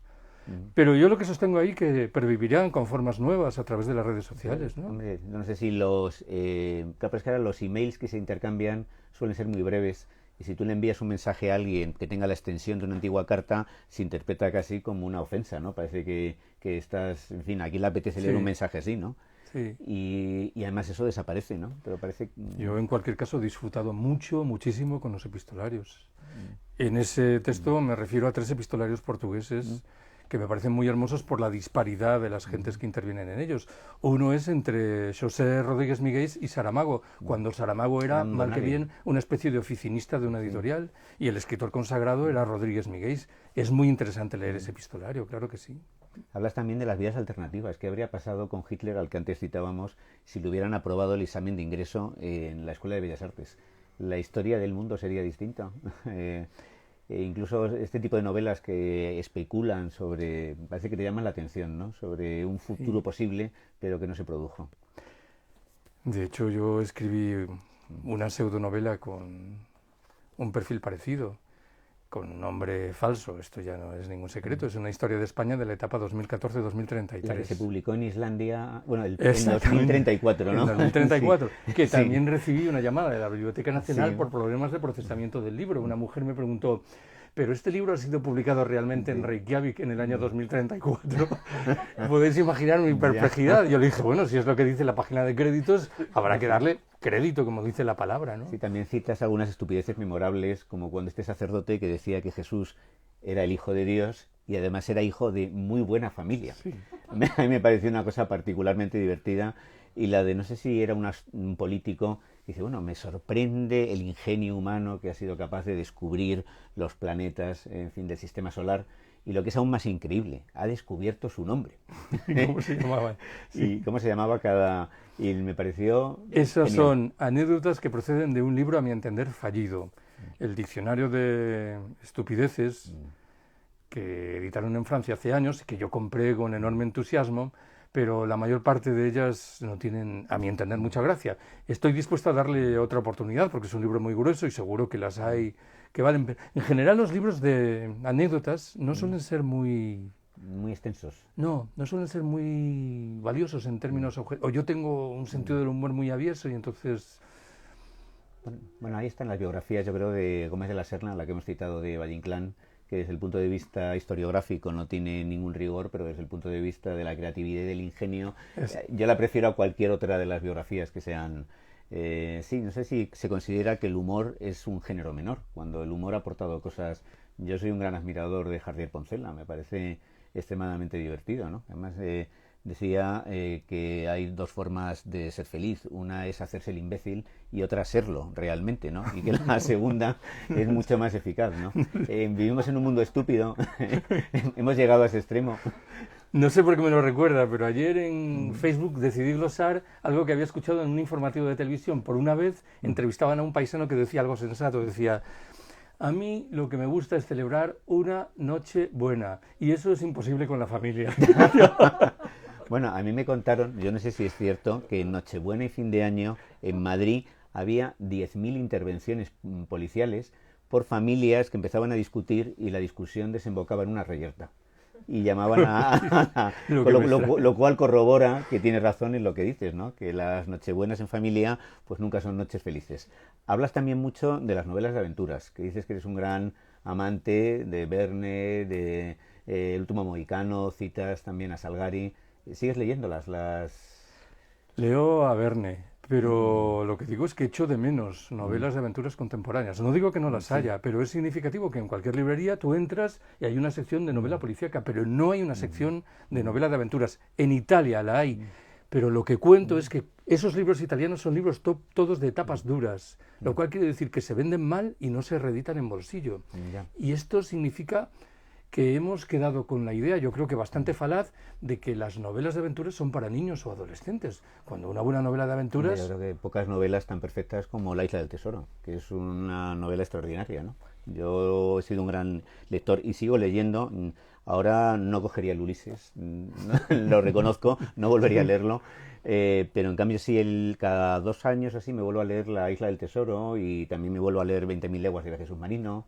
Pero yo lo que sostengo ahí que pervivirán con formas nuevas a través de las redes sociales, ¿no? Hombre, no sé si los... claro, pero es que ahora los emails que se intercambian suelen ser muy breves Y si tú le envías un mensaje a alguien que tenga la extensión de una antigua carta, se interpreta casi como una ofensa, ¿no? Parece que estás, en fin, aquí le apetece leer un mensaje así, ¿no? Sí. Y además eso desaparece, ¿no? Pero parece... Yo en cualquier caso he disfrutado muchísimo con los epistolarios. En ese texto me refiero a 3 epistolarios portugueses que me parecen muy hermosos por la disparidad de las gentes que intervienen en ellos. Uno es entre José Rodríguez Miguel y Saramago, cuando Saramago era, mal que bien, una especie de oficinista de una editorial, y el escritor consagrado era Rodríguez Miguel. Es muy interesante leer ese epistolario, claro que sí. Hablas también de las vías alternativas. ¿Qué habría pasado con Hitler, al que antes citábamos, si le hubieran aprobado el examen de ingreso en la Escuela de Bellas Artes? La historia del mundo sería distinta. Incluso este tipo de novelas que especulan sobre, parece que te llaman la atención, ¿no? Sobre un futuro posible, pero que no se produjo. De hecho, yo escribí una pseudonovela con un perfil parecido, con un nombre falso. Esto ya no es ningún secreto, es una historia de España de la etapa 2014-2033. La que se publicó en Islandia, bueno, en 2034, ¿no? En 2034, sí. que también recibí una llamada de la Biblioteca Nacional por problemas de procesamiento del libro. Una mujer me preguntó, ¿pero este libro ha sido publicado realmente en Reykjavik en el año 2034? Podéis imaginar mi perplejidad. Yo le dije, bueno, si es lo que dice la página de créditos, habrá que darle crédito, como dice la palabra, ¿no? Sí, también citas algunas estupideces memorables, como cuando este sacerdote que decía que Jesús era el Hijo de Dios y además era hijo de muy buena familia. Sí. A mí me pareció una cosa particularmente divertida, y la de, no sé si era un político, dice, bueno, me sorprende el ingenio humano que ha sido capaz de descubrir los planetas, en fin, del sistema solar, y lo que es aún más increíble, ha descubierto su nombre. ¿Cómo se llamaba? Sí. Y cómo se llamaba cada... Y me pareció... Esas genial. son anécdotas que proceden de un libro, a mi entender, fallido. El diccionario de estupideces, que editaron en Francia hace años y que yo compré con enorme entusiasmo, pero la mayor parte de ellas no tienen, a mi entender, mucha gracia. Estoy dispuesto a darle otra oportunidad porque es un libro muy grueso y seguro que las hay que valen. En general, los libros de anécdotas no suelen ser muy extensos. No suelen ser muy valiosos en términos o yo tengo un sentido del humor muy avieso y entonces... Bueno, ahí están las biografías, yo creo, de Gómez de la Serna, la que hemos citado, de Valle Inclán, que desde el punto de vista historiográfico no tiene ningún rigor, pero desde el punto de vista de la creatividad y del ingenio, yo la prefiero a cualquier otra de las biografías que sean... sí, no sé si se considera que el humor es un género menor, cuando el humor ha aportado cosas... Yo soy un gran admirador de Jardier Poncela, me parece extremadamente divertido, ¿no? Además, decía que hay 2 formas de ser feliz. Una es hacerse el imbécil y otra serlo realmente, ¿no? Y que la segunda es mucho más eficaz, ¿no? Vivimos en un mundo estúpido. Hemos llegado a ese extremo. No sé por qué me lo recuerda, pero ayer en Facebook decidí glosar algo que había escuchado en un informativo de televisión. Por una vez entrevistaban a un paisano que decía algo sensato. Decía, a mí lo que me gusta es celebrar una noche buena. Y eso es imposible con la familia. Bueno, a mí me contaron, yo no sé si es cierto, que en Nochebuena y fin de año en Madrid había 10.000 intervenciones policiales por familias que empezaban a discutir y la discusión desembocaba en una reyerta. Y llamaban lo cual corrobora que tienes razón en lo que dices, ¿no? Que las nochebuenas en familia pues nunca son noches felices. Hablas también mucho de las novelas de aventuras, que dices que eres un gran amante de Verne, de El último mohicano, citas también a Salgari. ¿Sigues leyéndolas? Leo a Verne, pero lo que digo es que echo de menos novelas de aventuras contemporáneas. No digo que no las haya, pero es significativo que en cualquier librería tú entras y hay una sección de novela policíaca, pero no hay una sección de novela de aventuras. En Italia la hay, pero lo que cuento es que esos libros italianos son libros todos de tapas duras, lo cual quiere decir que se venden mal y no se reeditan en bolsillo. Y esto significa que hemos quedado con la idea, yo creo que bastante falaz, de que las novelas de aventuras son para niños o adolescentes, cuando una buena novela de aventuras... Yo creo que pocas novelas tan perfectas como La isla del tesoro, que es una novela extraordinaria, ¿no? Yo he sido un gran lector y sigo leyendo. Ahora no cogería el Ulises, lo reconozco, no volvería a leerlo, pero en cambio sí, cada 2 años así me vuelvo a leer La isla del tesoro y también me vuelvo a leer 20.000 leguas de viaje submarino.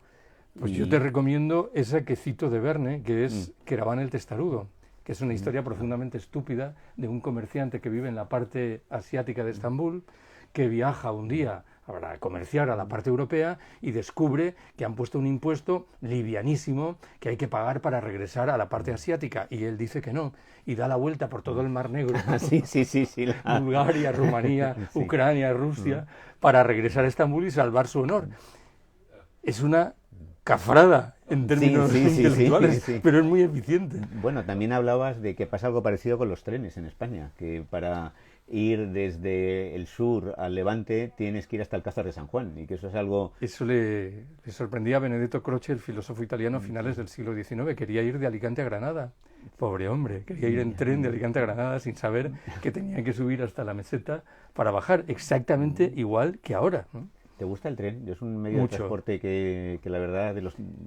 Pues yo te recomiendo esa que cito de Verne, que es Keraván el testarudo, que es una historia profundamente estúpida de un comerciante que vive en la parte asiática de Estambul, que viaja un día para comerciar a la parte europea y descubre que han puesto un impuesto livianísimo que hay que pagar para regresar a la parte asiática. Y él dice que no, y da la vuelta por todo el Mar Negro, Bulgaria, Rumanía, Ucrania, Rusia, para regresar a Estambul y salvar su honor. Es una cafrada en términos intelectuales, pero es muy eficiente. Bueno, también hablabas de que pasa algo parecido con los trenes en España, que para ir desde el sur al Levante tienes que ir hasta Alcázar de San Juan, y que eso es algo... Eso le sorprendía a Benedetto Croce, el filósofo italiano a finales del siglo XIX. Quería ir de Alicante a Granada. Pobre hombre, quería ir en tren de Alicante a Granada sin saber que tenía que subir hasta la meseta para bajar, exactamente igual que ahora, ¿no? ¿Te gusta el tren? Yo es un medio de transporte que la verdad,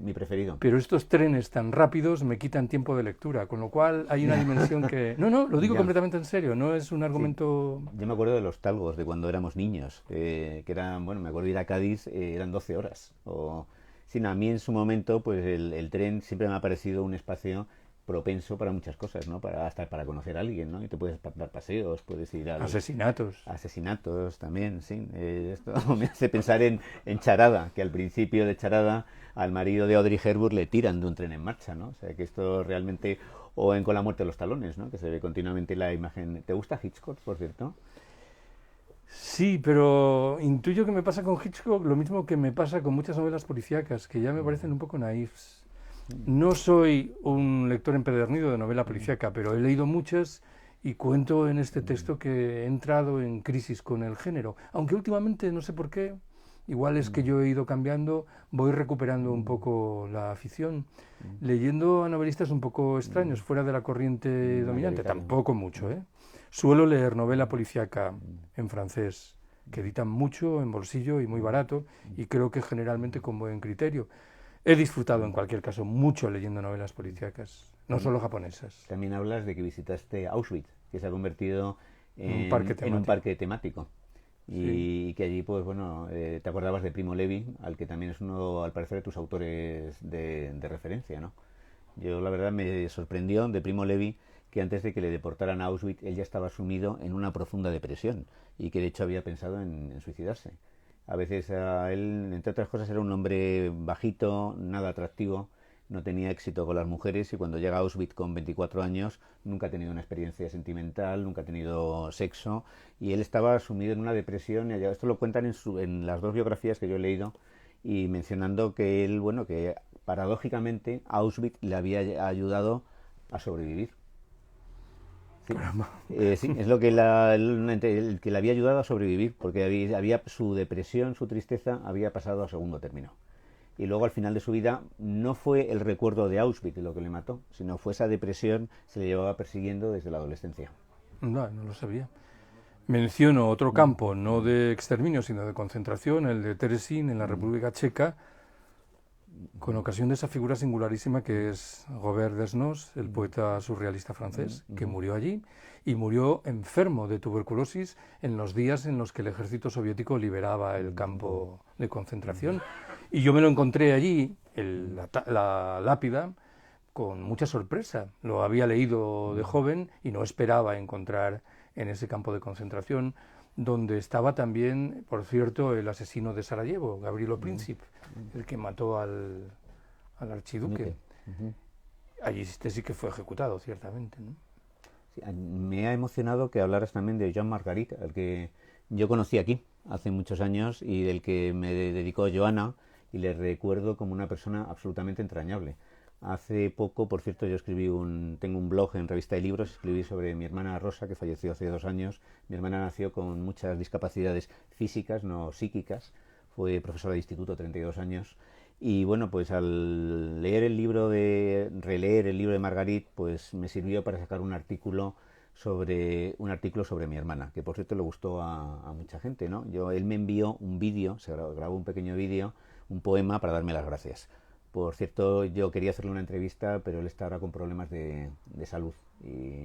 mi preferido. Pero estos trenes tan rápidos me quitan tiempo de lectura, con lo cual hay una dimensión que... No, lo digo completamente en serio, no es un argumento... Sí. Yo me acuerdo de los talgos, de cuando éramos niños, que eran, bueno, me acuerdo de ir a Cádiz, eran 12 horas. A mí en su momento, pues el tren siempre me ha parecido un espacio propenso para muchas cosas, ¿no? Hasta para conocer a alguien, ¿no? Y te puedes dar paseos, puedes ir a... Asesinatos también, sí. Esto me hace pensar en Charada, que al principio de Charada al marido de Audrey Hepburn le tiran de un tren en marcha, ¿no? O sea, que esto realmente... O en Con la muerte de los talones, ¿no? Que se ve continuamente la imagen... ¿Te gusta Hitchcock, por cierto? Sí, pero intuyo que me pasa con Hitchcock lo mismo que me pasa con muchas novelas policíacas, que ya me parecen un poco naifs. No soy un lector empedernido de novela policíaca, pero he leído muchas y cuento en este texto que he entrado en crisis con el género. Aunque últimamente, no sé por qué, igual es que yo he ido cambiando, voy recuperando un poco la afición, leyendo a novelistas un poco extraños, fuera de la corriente dominante, tampoco mucho, ¿eh? Suelo leer novela policíaca en francés, que editan mucho en bolsillo y muy barato, y creo que generalmente con buen criterio. He disfrutado, en cualquier caso, mucho leyendo novelas policíacas, no solo japonesas. También hablas de que visitaste Auschwitz, que se ha convertido en un parque temático. Y que allí, pues bueno, te acordabas de Primo Levi, al que también es uno, al parecer, de tus autores de referencia, ¿no? Yo, la verdad, me sorprendió de Primo Levi que antes de que le deportaran a Auschwitz, él ya estaba sumido en una profunda depresión y que, de hecho, había pensado en suicidarse. A veces él, entre otras cosas, era un hombre bajito, nada atractivo, no tenía éxito con las mujeres y cuando llega a Auschwitz con 24 años nunca ha tenido una experiencia sentimental, nunca ha tenido sexo y él estaba sumido en una depresión. Y esto lo cuentan en las dos biografías que yo he leído y mencionando que él, bueno, que paradójicamente Auschwitz le había ayudado a sobrevivir. Sí, es lo que el que le había ayudado a sobrevivir, porque había su depresión, su tristeza había pasado a segundo término. Y luego al final de su vida no fue el recuerdo de Auschwitz lo que le mató, sino fue esa depresión, se le llevaba persiguiendo desde la adolescencia. No lo sabía. Menciono otro campo, no de exterminio, sino de concentración, el de Terezín en la República Checa, con ocasión de esa figura singularísima que es Robert Desnos, el poeta surrealista francés, que murió allí y murió enfermo de tuberculosis en los días en los que el ejército soviético liberaba el campo de concentración. Y yo me lo encontré allí, la lápida, con mucha sorpresa. Lo había leído de joven y no esperaba encontrar en ese campo de concentración, donde estaba también, por cierto, el asesino de Sarajevo, Gavrilo Princip, el que mató al archiduque. Allí sí que fue ejecutado, ciertamente, ¿no? Sí, me ha emocionado que hablaras también de Jean Marguerite, al que yo conocí aquí hace muchos años y del que me dedicó Joana, y le recuerdo como una persona absolutamente entrañable. Hace poco, por cierto, yo tengo un blog en Revista de Libros, escribí sobre mi hermana Rosa, que falleció hace 2 años. Mi hermana nació con muchas discapacidades físicas, no psíquicas, fue profesora de instituto 32 años, y bueno, pues al releer el libro de Marguerite, pues me sirvió para sacar un artículo sobre mi hermana, que por cierto le gustó a mucha gente, ¿no? Él me envió un vídeo, se grabó un pequeño vídeo, un poema para darme las gracias. Por cierto, yo quería hacerle una entrevista, pero él está ahora con problemas de salud. Y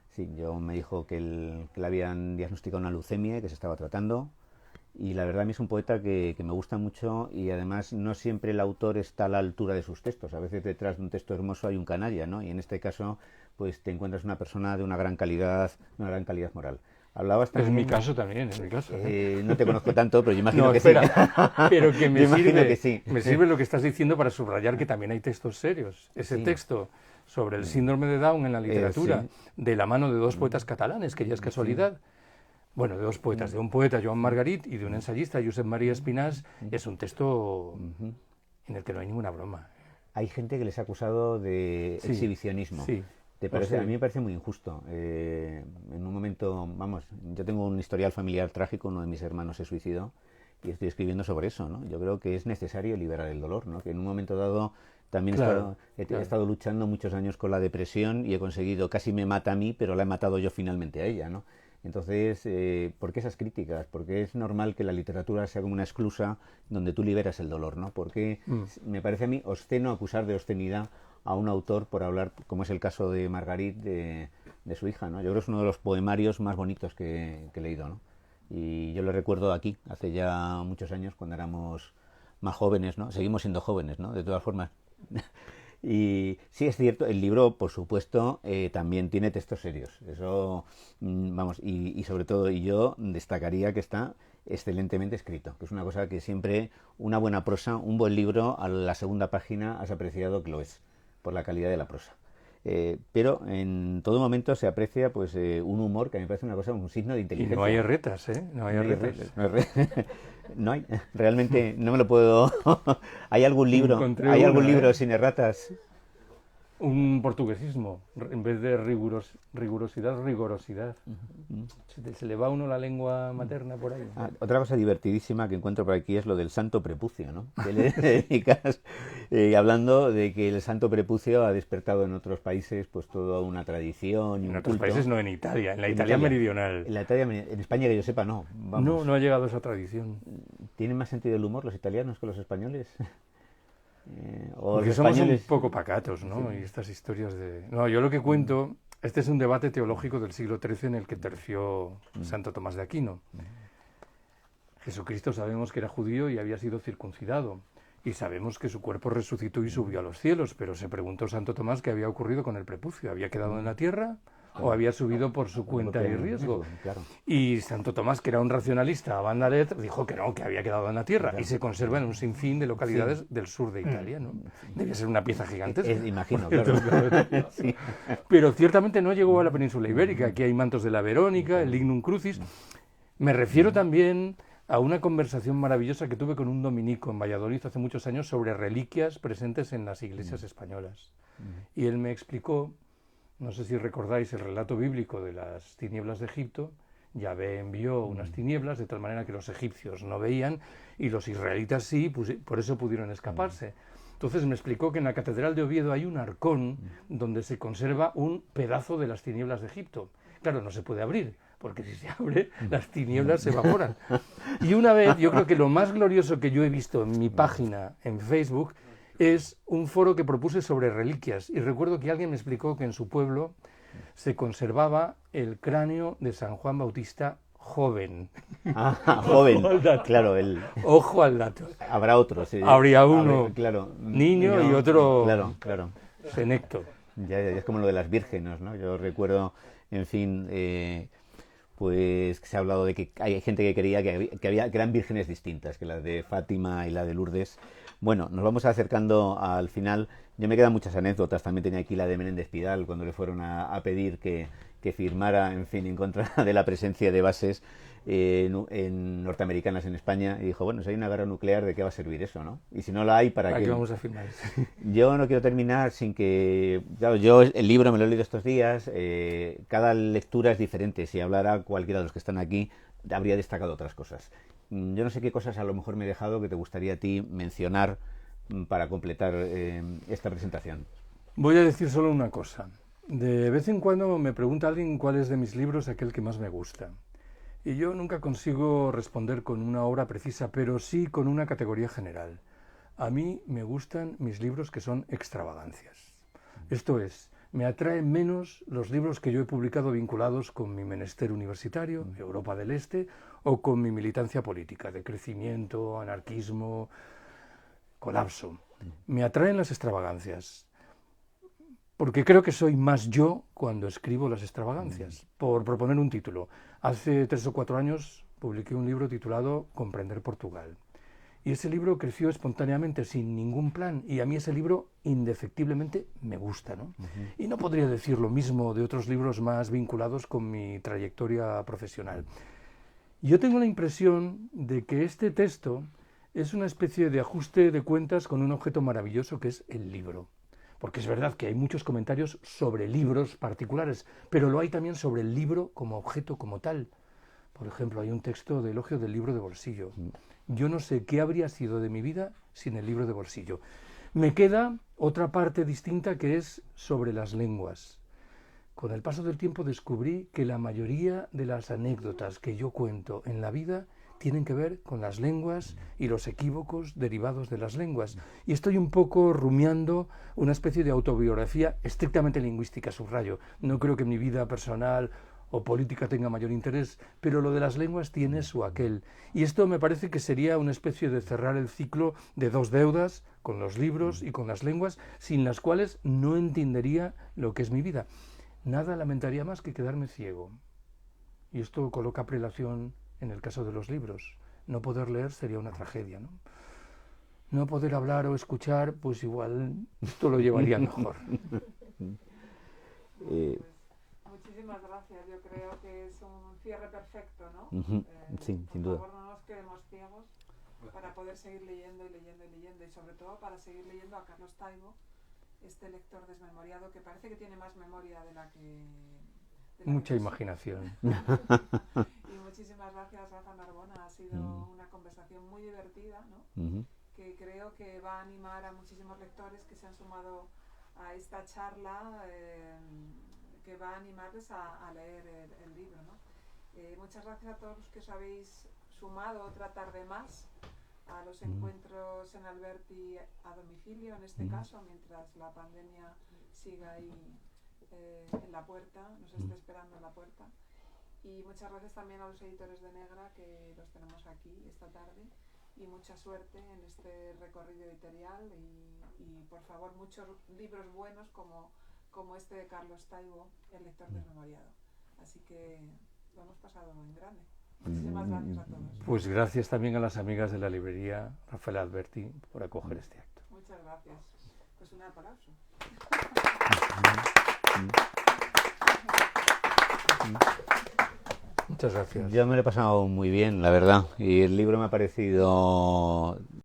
sí, me dijo que le habían diagnosticado una leucemia, que se estaba tratando. Y la verdad, a mí es un poeta que me gusta mucho y además no siempre el autor está a la altura de sus textos. A veces detrás de un texto hermoso hay un canalla, ¿no? Y en este caso, pues te encuentras una persona de una gran calidad moral. Hablabas también... Es mi caso también, es mi caso. No te conozco tanto, pero yo imagino No, que espera, sí. pero que me Yo imagino sirve, que sí. me sirve lo que estás diciendo para subrayar que también hay textos serios. Ese Sí. texto sobre el síndrome de Down en la literatura, sí. de la mano de dos poetas catalanes, que ya es casualidad, bueno, de dos poetas, de un poeta, Joan Margarit, y de un ensayista, Josep María Espinàs, es un texto en el que no hay ninguna broma. Hay gente que les ha acusado de Sí, exhibicionismo. sí. ¿Te Lo parece? sé. A mí me parece muy injusto. En un momento, vamos, yo tengo un historial familiar trágico, uno de mis hermanos se suicidó y estoy escribiendo sobre eso, ¿no? Yo creo que es necesario liberar el dolor, ¿no? Que en un momento dado también Claro, he claro. estado luchando muchos años con la depresión y he conseguido, casi me mata a mí, pero la he matado yo finalmente a ella, ¿no? Entonces, ¿por qué esas críticas? Porque es normal que la literatura sea como una esclusa donde tú liberas el dolor, ¿no? Porque me parece a mí obsceno acusar de obscenidad a un autor por hablar, como es el caso de Margarit, de su hija, ¿no? Yo creo que es uno de los poemarios más bonitos que he leído, ¿no? Y yo lo recuerdo aquí, hace ya muchos años, cuando éramos más jóvenes, ¿no? Seguimos siendo jóvenes, ¿no? De todas formas. Y sí, es cierto, el libro, por supuesto, también tiene textos serios. Eso, vamos, y sobre todo, y yo destacaría que está excelentemente escrito, que es una cosa que siempre, una buena prosa, un buen libro, a la segunda página has apreciado que lo es, por la calidad de la prosa. Pero en todo momento se aprecia pues un humor que a mí me parece una cosa, un signo de Y inteligencia. no hay erretas, ¿eh? No hay erretas. No hay, realmente no me lo puedo. ¿Hay algún libro? Encontré ¿Hay algún una, libro sin erratas? Un portuguesismo, en vez de rigurosidad, rigorosidad. Se le va a uno la lengua materna por ahí. Otra cosa divertidísima que encuentro por aquí es lo del santo prepucio, ¿no? Que le dedicas, hablando de que el santo prepucio ha despertado en otros países pues toda una tradición y En un otros culto. países no, en Italia, en la En Italia Italia. meridional. En España, que yo sepa, no. Vamos. No ha llegado esa tradición. ¿Tienen más sentido del humor los italianos que los españoles? O Porque los somos españoles... un poco pacatos, ¿no? Y estas historias de... No, yo lo que cuento... Este es un debate teológico del siglo XIII en el que terció Santo Tomás de Aquino. Jesucristo sabemos que era judío y había sido circuncidado. Y sabemos que su cuerpo resucitó y subió a los cielos, pero se preguntó Santo Tomás qué había ocurrido con el prepucio. ¿Había quedado en la tierra o había subido por su cuenta y riesgo? Claro. Y Santo Tomás, que era un racionalista a banda letra, dijo que no, que había quedado en la tierra. Y se conserva en un sinfín de localidades del sur de Italia, ¿no? Debía ser una pieza gigantesca. Imagino, Porque claro. Sí. Pero ciertamente no llegó a la península ibérica. Aquí hay mantos de la Verónica, el Lignum Crucis. Me refiero también a una conversación maravillosa que tuve con un dominico en Valladolid hace muchos años sobre reliquias presentes en las iglesias españolas. Y él me explicó, no sé si recordáis el relato bíblico de las tinieblas de Egipto, Yahvé envió unas tinieblas de tal manera que los egipcios no veían y los israelitas sí, por eso pudieron escaparse. Entonces me explicó que en la Catedral de Oviedo hay un arcón donde se conserva un pedazo de las tinieblas de Egipto. Claro, no se puede abrir, porque si se abre, las tinieblas se evaporan. Y una vez, yo creo que lo más glorioso que yo he visto en mi página en Facebook es un foro que propuse sobre reliquias. Y recuerdo que alguien me explicó que en su pueblo se conservaba el cráneo de San Juan Bautista joven. Joven, Ojo al dato. claro, Ojo al dato. habrá otros. Habría uno claro, niño y otro Claro. senecto. Ya, es como lo de las vírgenes, ¿no? Yo recuerdo, en fin, pues se ha hablado de que hay gente que creía que eran vírgenes distintas, que las de Fátima y la de Lourdes. Bueno, nos vamos acercando al final. Yo me quedan muchas anécdotas. También tenía aquí la de Menéndez Pidal, cuando le fueron a pedir que firmara, en fin, en contra de la presencia de bases en norteamericanas en España, y dijo, bueno, si hay una guerra nuclear, ¿de qué va a servir eso, no? Y si no la hay, ¿para qué? Aquí vamos a firmar. Yo no quiero terminar sin que... Claro, yo el libro me lo he leído estos días, cada lectura es diferente. Si hablara cualquiera de los que están aquí, habría destacado otras cosas. Yo no sé qué cosas a lo mejor me he dejado que te gustaría a ti mencionar para completar esta presentación. Voy a decir solo una cosa. De vez en cuando me pregunta alguien cuál es de mis libros aquel que más me gusta. Y yo nunca consigo responder con una obra precisa, pero sí con una categoría general. A mí me gustan mis libros que son extravagancias. Esto es, me atraen menos los libros que yo he publicado vinculados con mi menester universitario, Europa del Este, o con mi militancia política, de crecimiento, anarquismo, colapso. Me atraen las extravagancias. porque creo que soy más yo cuando escribo las extravagancias. Por proponer un título, hace 3 o 4 años publiqué un libro titulado Comprender Portugal. Y ese libro creció espontáneamente, sin ningún plan, y a mí ese libro indefectiblemente me gusta, ¿no? Y no podría decir lo mismo de otros libros más vinculados con mi trayectoria profesional. Yo tengo la impresión de que este texto es una especie de ajuste de cuentas con un objeto maravilloso que es el libro. Porque es verdad que hay muchos comentarios sobre libros particulares, pero lo hay también sobre el libro como objeto como tal. Por ejemplo, hay un texto de elogio del libro de bolsillo. Yo no sé qué habría sido de mi vida sin el libro de bolsillo. Me queda otra parte distinta que es sobre las lenguas. Con el paso del tiempo descubrí que la mayoría de las anécdotas que yo cuento en la vida tienen que ver con las lenguas y los equívocos derivados de las lenguas. Y estoy un poco rumiando una especie de autobiografía estrictamente lingüística, subrayo. No creo que mi vida personal o política tenga mayor interés, pero lo de las lenguas tiene su aquel. Y esto me parece que sería una especie de cerrar el ciclo de 2 deudas, con los libros y con las lenguas, sin las cuales no entendería lo que es mi vida. Nada lamentaría más que quedarme ciego. Y esto coloca prelación en el caso de los libros. No poder leer sería una tragedia, ¿no? No poder hablar o escuchar, pues igual esto lo llevaría mejor. Muchísimas gracias. Yo creo que es un cierre perfecto, ¿no? Sí, sin duda. Por favor, no nos quedemos ciegos para poder seguir leyendo y leyendo y leyendo, y sobre todo para seguir leyendo a Carlos Taibo, este lector desmemoriado que parece que tiene más memoria de la que... Mucha imaginación. Y muchísimas gracias, Rafa Narbona. Ha sido una conversación muy divertida, ¿no? Que creo que va a animar a muchísimos lectores que se han sumado a esta charla, que va a animarles a leer el libro, ¿no? Muchas gracias a todos los que os habéis sumado otra tarde más a los encuentros en Alberti a domicilio, en este caso, mientras la pandemia siga ahí en la puerta, nos está esperando en la puerta. Y muchas gracias también a los editores de Negra, que los tenemos aquí esta tarde, y mucha suerte en este recorrido editorial y por favor muchos libros buenos como este de Carlos Taibo, El lector desmemoriado. Así que lo hemos pasado en grande. Muchísimas gracias a todos. Pues gracias también a las amigas de la librería Rafael Alberti por acoger este acto. Muchas gracias. Pues un aplauso. Muchas gracias. Yo me lo he pasado muy bien, la verdad, y el libro me ha parecido